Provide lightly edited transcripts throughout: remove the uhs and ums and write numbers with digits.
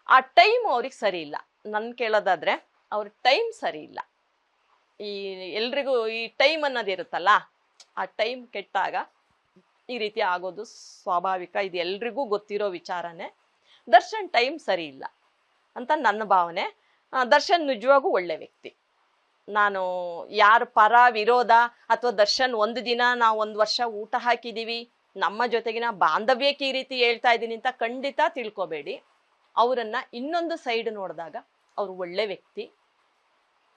ಆ ಟೈಮ್ ಅವ್ರಿಗೆ ಸರಿ ಇಲ್ಲ. ನನ್ನ ಕೇಳೋದಾದ್ರೆ ಅವ್ರ ಟೈಮ್ ಸರಿ ಇಲ್ಲ. ಈ ಎಲ್ರಿಗೂ ಈ ಟೈಮ್ ಅನ್ನೋದಿರುತ್ತಲ್ಲ, ಆ ಟೈಮ್ ಕೆಟ್ಟಾಗ ಈ ರೀತಿ ಆಗೋದು ಸ್ವಾಭಾವಿಕ. ಇದು ಎಲ್ರಿಗೂ ಗೊತ್ತಿರೋ ವಿಚಾರನೇ. ದರ್ಶನ್ ಟೈಮ್ ಸರಿ ಇಲ್ಲ ಅಂತ ನನ್ನ ಭಾವನೆ. ದರ್ಶನ್ ನಿಜವಾಗೂ ಒಳ್ಳೆ ವ್ಯಕ್ತಿ. ನಾನು ಯಾರ ಪರ ವಿರೋಧ ಅಥವಾ ದರ್ಶನ್ ಒಂದು ದಿನ ನಾವು 1 ವರ್ಷ ಊಟ ಹಾಕಿದ್ದೀವಿ, ನಮ್ಮ ಜೊತೆಗಿನ ಬಾಂಧವ್ಯಕ್ಕೆ ಈ ರೀತಿ ಹೇಳ್ತಾ ಇದ್ದೀನಿ ಅಂತ ಖಂಡಿತ ತಿಳ್ಕೊಬೇಡಿ. ಅವರನ್ನ ಇನ್ನೊಂದು ಸೈಡ್ ನೋಡಿದಾಗ ಅವರು ಒಳ್ಳೆ ವ್ಯಕ್ತಿ.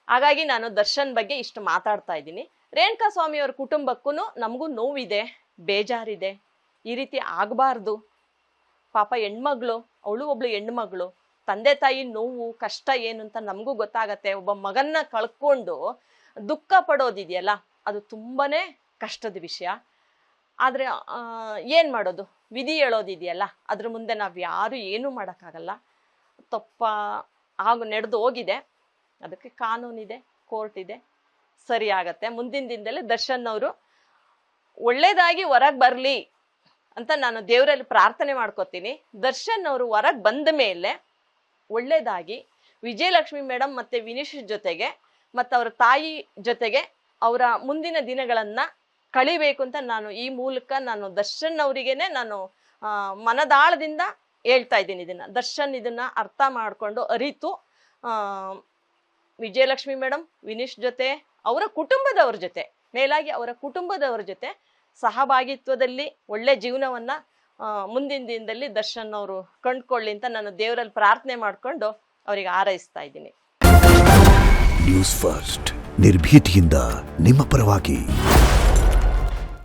ಹಾಗಾಗಿ ನಾನು ದರ್ಶನ್ ಬಗ್ಗೆ ಇಷ್ಟು ಮಾತಾಡ್ತಾ ಇದ್ದೀನಿ. ರೇಣುಕಾ ಸ್ವಾಮಿ ಅವ್ರ ಕುಟುಂಬಕ್ಕೂ ನಮಗೂ ನೋವಿದೆ, ಬೇಜಾರಿದೆ. ಈ ರೀತಿ ಆಗಬಾರ್ದು. ಪಾಪ ಹೆಣ್ಮಗಳು, ಅವಳು ಒಬ್ಳು ಹೆಣ್ಮಗಳು. ತಂದೆ ತಾಯಿ ನೋವು ಕಷ್ಟ ಏನು ಅಂತ ನಮಗೂ ಗೊತ್ತಾಗತ್ತೆ. ಒಬ್ಬ ಮಗನ್ನ ಕಳ್ಕೊಂಡು ದುಃಖ ಪಡೋದಿದೆಯಲ್ಲ, ಅದು ತುಂಬಾನೇ ಕಷ್ಟದ ವಿಷಯ. ಆದ್ರೆ ಏನ್ ಮಾಡೋದು, ವಿಧಿ ಹೇಳೋದಿದೆಯಲ್ಲ, ಅದ್ರ ಮುಂದೆ ನಾವು ಯಾರು ಏನೂ ಮಾಡೋಕ್ಕಾಗಲ್ಲ. ತಪ್ಪ ನಡೆದು ಹೋಗಿದೆ, ಅದಕ್ಕೆ ಕಾನೂನಿದೆ, ಕೋರ್ಟ್ ಇದೆ, ಸರಿ ಆಗತ್ತೆ. ಮುಂದಿನ ದಿನದಲ್ಲಿ ದರ್ಶನ್ ಅವರು ಒಳ್ಳೇದಾಗಿ ಹೊರಗೆ ಬರಲಿ ಅಂತ ನಾನು ದೇವರಲ್ಲಿ ಪ್ರಾರ್ಥನೆ ಮಾಡ್ಕೋತೀನಿ. ದರ್ಶನ್ ಅವರು ಹೊರಗೆ ಬಂದ ಮೇಲೆ ಒಳ್ಳೇದಾಗಿ ವಿಜಯಲಕ್ಷ್ಮಿ ಮೇಡಮ್ ಮತ್ತೆ ವಿನೀಶ್ ಜೊತೆಗೆ ಮತ್ತು ಅವರ ತಾಯಿ ಜೊತೆಗೆ ಅವರ ಮುಂದಿನ ದಿನಗಳನ್ನ ಕಳಿಬೇಕು ಅಂತ ನಾನು ಈ ಮೂಲಕ ನಾನು ದರ್ಶನ್ ಅವರಿಗೇನೆ ನಾನು ಮನದಾಳದಿಂದ ಹೇಳ್ತಾ ಇದ್ದೀನಿ. ದರ್ಶನ್ ಇದನ್ನ ಅರ್ಥ ಮಾಡಿಕೊಂಡು ಅರಿತು ವಿಜಯಲಕ್ಷ್ಮಿ ಮೇಡಮ್, ವಿನೀಶ್ ಜೊತೆ, ಅವರ ಕುಟುಂಬದವ್ರ ಜೊತೆ, ಮೇಲಾಗಿ ಅವರ ಕುಟುಂಬದವ್ರ ಜೊತೆ ಸಹಭಾಗಿತ್ವದಲ್ಲಿ ಒಳ್ಳೆ ಜೀವನವನ್ನ ಮುಂದಿನ ದಿನದಲ್ಲಿ ದರ್ಶನ್ ಅವರು ಕಂಡುಕೊಳ್ಳಿ ಅಂತ ನಾನು ದೇವರಲ್ಲಿ ಪ್ರಾರ್ಥನೆ ಮಾಡಿಕೊಂಡು ಅವರಿಗೆ ಹಾರೈಸ್ತಾ ಇದ್ದೀನಿ. ನ್ಯೂಸ್ ಫಸ್ಟ್, ನಿರ್ಭೀತಿಯಿಂದ ನಿಮ್ಮ ಪರವಾಗಿ.